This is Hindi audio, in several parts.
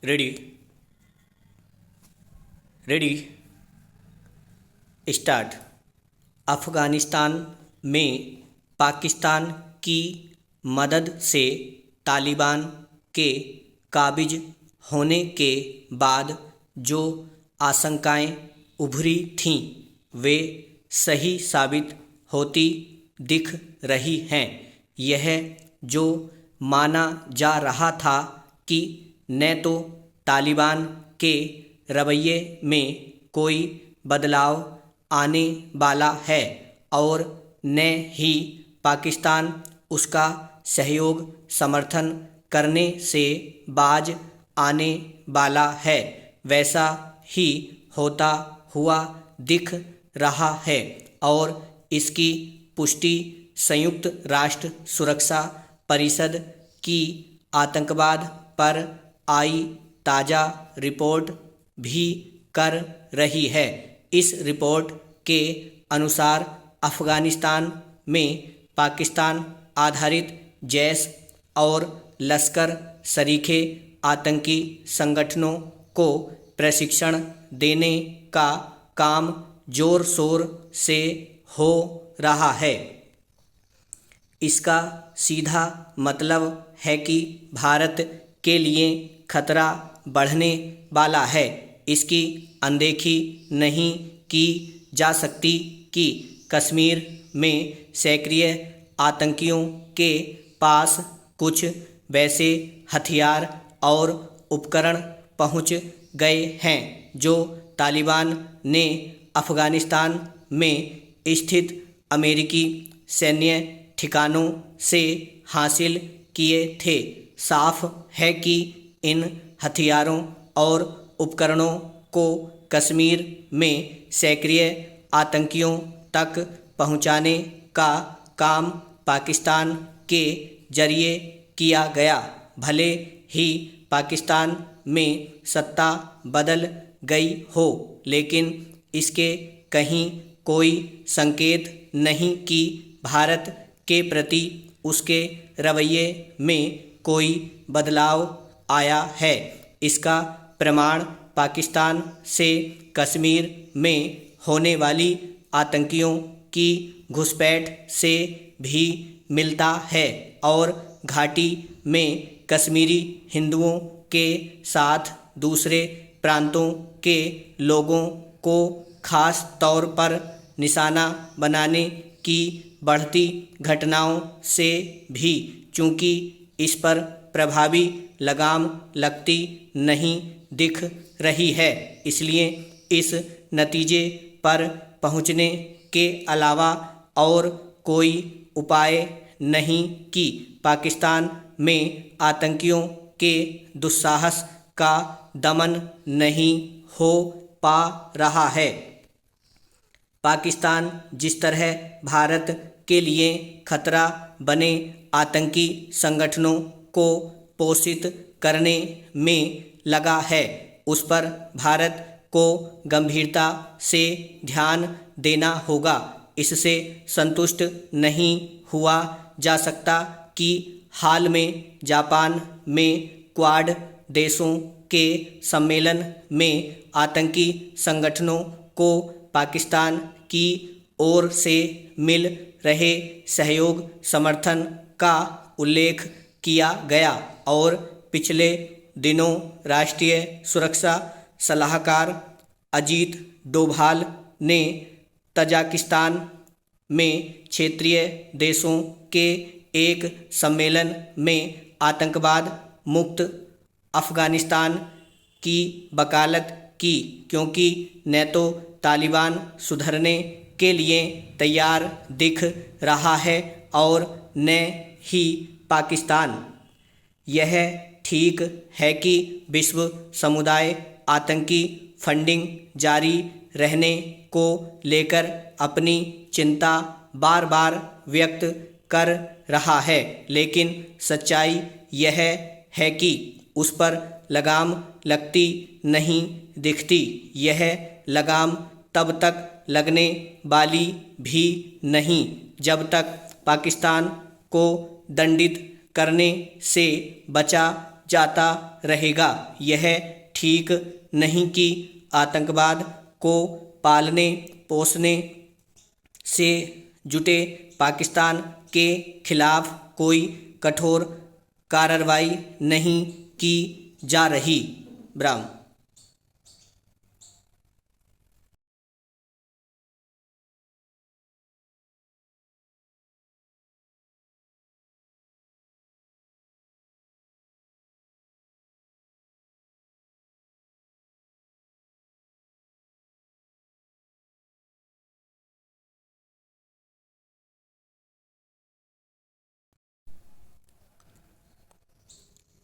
Ready ready start. अफ़गानिस्तान में पाकिस्तान की मदद से तालिबान के काबिज होने के बाद जो आशंकाएं उभरी थीं वे सही साबित होती दिख रही हैं। यह जो माना जा रहा था कि न तो तालिबान के रवैये में कोई बदलाव आने वाला है और न ही पाकिस्तान उसका सहयोग समर्थन करने से बाज आने वाला है, वैसा ही होता हुआ दिख रहा है और इसकी पुष्टि संयुक्त राष्ट्र सुरक्षा परिषद की आतंकवाद पर आई ताज़ा रिपोर्ट भी कर रही है। इस रिपोर्ट के अनुसार अफ़गानिस्तान में पाकिस्तान आधारित जैश और लश्कर सरीखे आतंकी संगठनों को प्रशिक्षण देने का काम जोर शोर से हो रहा है। इसका सीधा मतलब है कि भारत के लिए खतरा बढ़ने वाला है। इसकी अनदेखी नहीं की जा सकती कि कश्मीर में सक्रिय आतंकियों के पास कुछ वैसे हथियार और उपकरण पहुंच गए हैं जो तालिबान ने अफ़गानिस्तान में स्थित अमेरिकी सैन्य ठिकानों से हासिल किए थे। साफ है कि इन हथियारों और उपकरणों को कश्मीर में सक्रिय आतंकियों तक पहुंचाने का काम पाकिस्तान के जरिए किया गया। भले ही पाकिस्तान में सत्ता बदल गई हो, लेकिन इसके कहीं कोई संकेत नहीं कि भारत के प्रति उसके रवैये में कोई बदलाव आया है। इसका प्रमाण पाकिस्तान से कश्मीर में होने वाली आतंकियों की घुसपैठ से भी मिलता है और घाटी में कश्मीरी हिंदुओं के साथ दूसरे प्रांतों के लोगों को खास तौर पर निशाना बनाने की बढ़ती घटनाओं से भी, चूँकि इस पर प्रभावी लगाम लगती नहीं दिख रही है। इसलिए इस नतीजे पर पहुंचने के अलावा और कोई उपाय नहीं कि पाकिस्तान में आतंकियों के दुस्साहस का दमन नहीं हो पा रहा है। पाकिस्तान जिस तरह भारत के लिए खतरा बने आतंकी संगठनों को पोषित करने में लगा है, उस पर भारत को गंभीरता से ध्यान देना होगा। इससे संतुष्ट नहीं हुआ जा सकता कि हाल में जापान में क्वाड देशों के सम्मेलन में आतंकी संगठनों को पाकिस्तान की ओर से मिल रहे सहयोग समर्थन का उल्लेख किया गया और पिछले दिनों राष्ट्रीय सुरक्षा सलाहकार अजीत डोभाल ने तजाकिस्तान में क्षेत्रीय देशों के एक सम्मेलन में आतंकवाद मुक्त अफ़गानिस्तान की वकालत की, क्योंकि न तो तालिबान सुधरने के लिए तैयार दिख रहा है और न ही पाकिस्तान। यह ठीक है कि विश्व समुदाय आतंकी फंडिंग जारी रहने को लेकर अपनी चिंता बार बार व्यक्त कर रहा है, लेकिन सच्चाई यह है कि उस पर लगाम लगती नहीं दिखती। यह लगाम तब तक लगने वाली भी नहीं जब तक पाकिस्तान को दंडित करने से बचा जाता रहेगा। यह ठीक नहीं कि आतंकवाद को पालने पोसने से जुटे पाकिस्तान के खिलाफ कोई कठोर कार्रवाई नहीं की जा रही। ब्राह्म।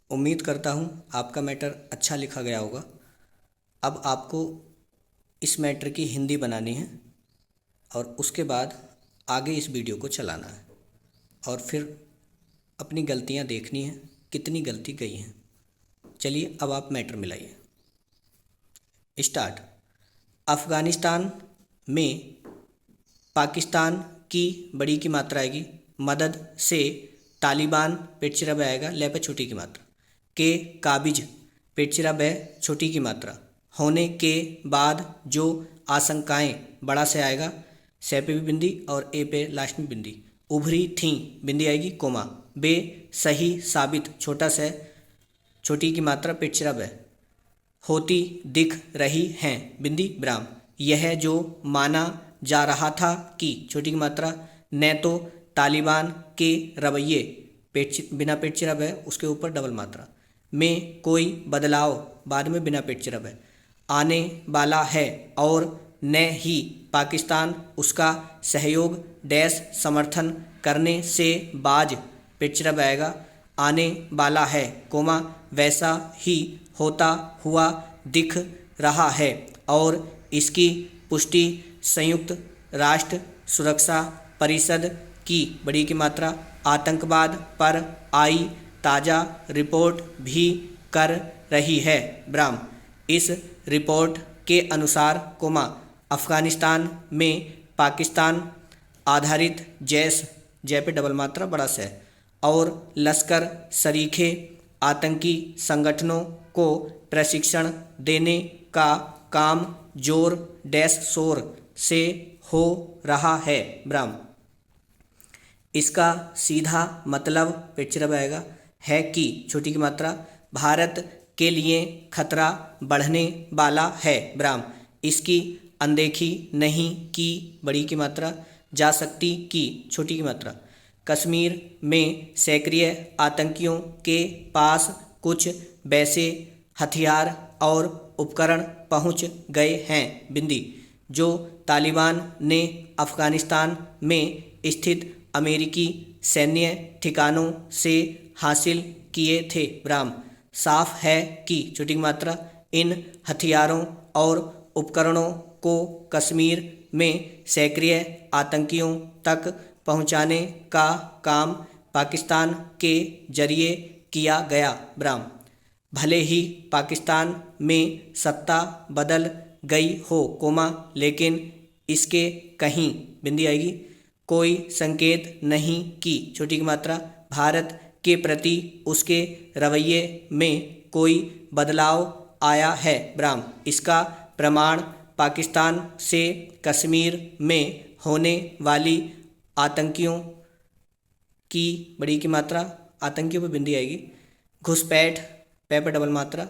उम्मीद करता हूँ आपका मैटर अच्छा लिखा गया होगा। अब आपको इस मैटर की हिंदी बनानी है और उसके बाद आगे इस वीडियो को चलाना है और फिर अपनी गलतियाँ देखनी है, कितनी गलती गई हैं। चलिए अब आप मैटर मिलाइए। स्टार्ट। अफ़गानिस्तान में पाकिस्तान की बड़ी की मात्रा आएगी, मदद से तालिबान पेटचिरा ब आएगा, ले पे छोटी की मात्रा, के काबिज पेटचिरा ब छोटी की मात्रा होने के बाद जो आशंकाएं बड़ा से आएगा, से पे भी बिंदी और ए पे लास्ट में बिंदी, उभरी थी बिंदी आएगी, कोमा बे सही साबित छोटा से छोटी की मात्रा पेटचिरा ब होती दिख रही हैं बिंदी ब्राह्म। यह जो माना जा रहा था कि छोटी की मात्रा न तो तालिबान के रवैये बिना पेटचिरा ब उसके ऊपर डबल मात्रा में कोई बदलाव बाद में बिना पेटचिरा ब आने वाला है और न ही पाकिस्तान उसका सहयोग डैश समर्थन करने से बाज पेटचिरा ब आएगा आने वाला है, कोमा वैसा ही होता हुआ दिख रहा है और इसकी पुष्टि संयुक्त राष्ट्र सुरक्षा परिषद की बड़ी की मात्रा आतंकवाद पर आई ताज़ा रिपोर्ट भी कर रही है। ब्राह्म। इस रिपोर्ट के अनुसार, कोमा अफ़गानिस्तान में पाकिस्तान आधारित जैश जय पे डबल मात्रा बड़ा से और लश्कर सरीखे आतंकी संगठनों को प्रशिक्षण देने का काम जोर डैश शोर से हो रहा है। ब्राह्म। इसका सीधा मतलब पेटचिरा आएगा है कि छोटी की मात्रा भारत के लिए खतरा बढ़ने वाला है। ब्राह्म। इसकी अनदेखी नहीं की बड़ी की मात्रा जा सकती कि छोटी की मात्रा कश्मीर में सक्रिय आतंकियों के पास कुछ वैसे हथियार और उपकरण पहुंच गए हैं बिंदी जो तालिबान ने अफ़गानिस्तान में स्थित अमेरिकी सैन्य ठिकानों से हासिल किए थे। ब्राह्म। साफ है कि छोटी की मात्रा इन हथियारों और उपकरणों को कश्मीर में सक्रिय आतंकियों तक पहुंचाने का काम पाकिस्तान के जरिए किया गया। ब्राह्म। भले ही पाकिस्तान में सत्ता बदल गई हो, कोमा लेकिन इसके कहीं बिंदी आएगी कोई संकेत नहीं कि छोटी की मात्रा भारत के प्रति उसके रवैये में कोई बदलाव आया है। ब्राह्म। इसका प्रमाण पाकिस्तान से कश्मीर में होने वाली आतंकियों की बड़ी की मात्रा आतंकियों पर बिंदी आएगी घुसपैठ पे पर डबल मात्रा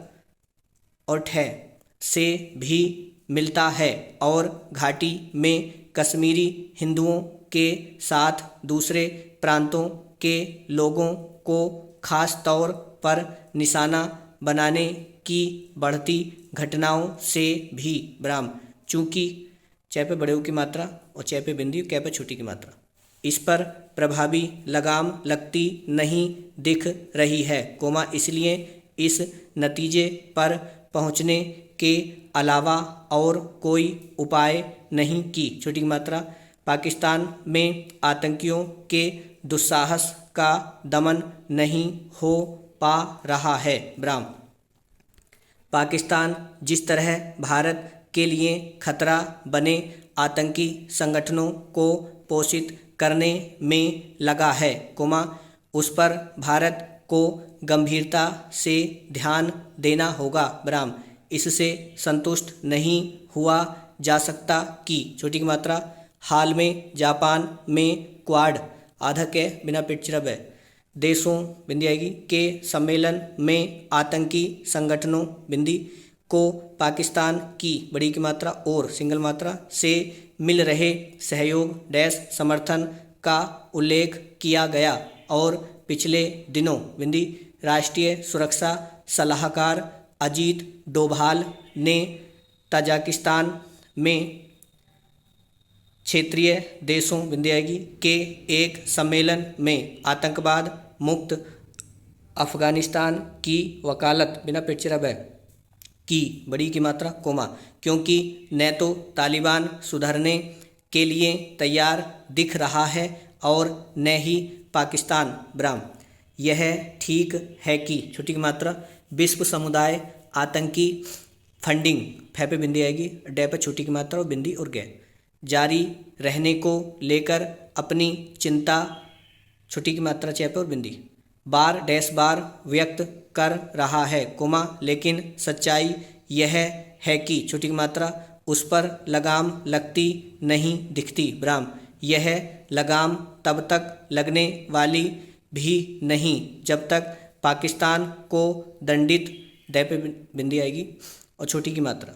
और ठह से भी मिलता है और घाटी में कश्मीरी हिंदुओं के साथ दूसरे प्रांतों के लोगों को खास तौर पर निशाना बनाने की बढ़ती घटनाओं से भी। ब्राह्म। चूँकि चे पे बड़े की मात्रा और चे पे बिंदी कै पे छोटी की मात्रा इस पर प्रभावी लगाम लगती नहीं दिख रही है, कोमा इसलिए इस नतीजे पर पहुंचने के अलावा और कोई उपाय नहीं कि छोटी की मात्रा पाकिस्तान में आतंकियों के दुस्साहस का दमन नहीं हो पा रहा है। ब्राह्म। पाकिस्तान जिस तरह भारत के लिए खतरा बने आतंकी संगठनों को पोषित करने में लगा है, कोमा उस पर भारत को गंभीरता से ध्यान देना होगा ब्राह्म। इससे संतुष्ट नहीं हुआ जा सकता कि छोटी की मात्रा हाल में जापान में क्वाड आधा के बिना पिक्चर है देशों बिंदी आएगी के सम्मेलन में आतंकी संगठनों बिंदी को पाकिस्तान की बड़ी की मात्रा और सिंगल मात्रा से मिल रहे सहयोग डैश समर्थन का उल्लेख किया गया और पिछले दिनों बिंदी राष्ट्रीय सुरक्षा सलाहकार अजीत डोभाल ने ताजिकिस्तान में क्षेत्रीय देशों बिंदी आएगी के एक सम्मेलन में आतंकवाद मुक्त अफगानिस्तान की वकालत बिना पिक्चर अब की बड़ी की मात्रा कोमा क्योंकि न तो तालिबान सुधरने के लिए तैयार दिख रहा है और न ही पाकिस्तान ब्राह्म। यह ठीक है कि छोटी की मात्रा विश्व समुदाय आतंकी फंडिंग फैपे बिंदी आएगी डे पर छोटी की मात्रा और बिंदी और गे जारी रहने को लेकर अपनी चिंता छोटी की मात्रा चैप और बिंदी बार डैश बार व्यक्त कर रहा है कोमा लेकिन सच्चाई यह है कि छोटी की मात्रा उस पर लगाम लगती नहीं दिखती ब्राह्म। यह लगाम तब तक लगने वाली भी नहीं जब तक पाकिस्तान को दंडित डे पे बिंदी आएगी और छोटी की मात्रा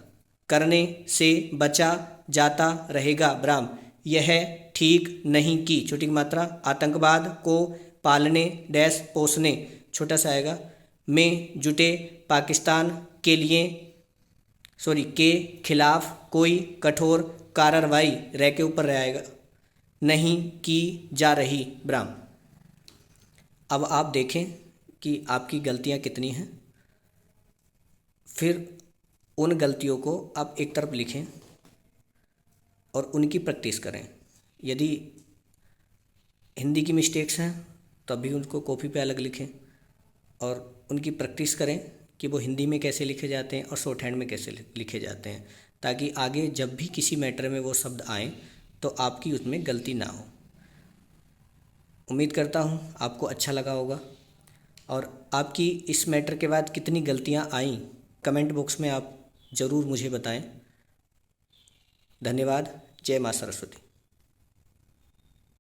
करने से बचा जाता रहेगा ब्राह्म। यह ठीक नहीं कि छोटी की मात्रा आतंकवाद को पालने डैश पोसने छोटा सा आएगा में जुटे पाकिस्तान के लिए के खिलाफ कोई कठोर कार्रवाई रह के ऊपर रहेगा नहीं की जा रही ब्राह्म। अब आप देखें कि आपकी गलतियां कितनी हैं, फिर उन गलतियों को आप एक तरफ लिखें और उनकी प्रैक्टिस करें। यदि हिंदी की मिस्टेक्स हैं तो अभी उनको कॉपी पे अलग लिखें और उनकी प्रैक्टिस करें कि वो हिंदी में कैसे लिखे जाते हैं और शॉर्ट हैंड में कैसे लिखे जाते हैं, ताकि आगे जब भी किसी मैटर में वो शब्द आएँ तो आपकी उसमें गलती ना हो। उम्मीद करता हूँ आपको अच्छा लगा होगा और आपकी इस मैटर के बाद कितनी गलतियाँ आईं कमेंट बॉक्स में आप ज़रूर मुझे बताएं। धन्यवाद। जय माँ सरस्वती।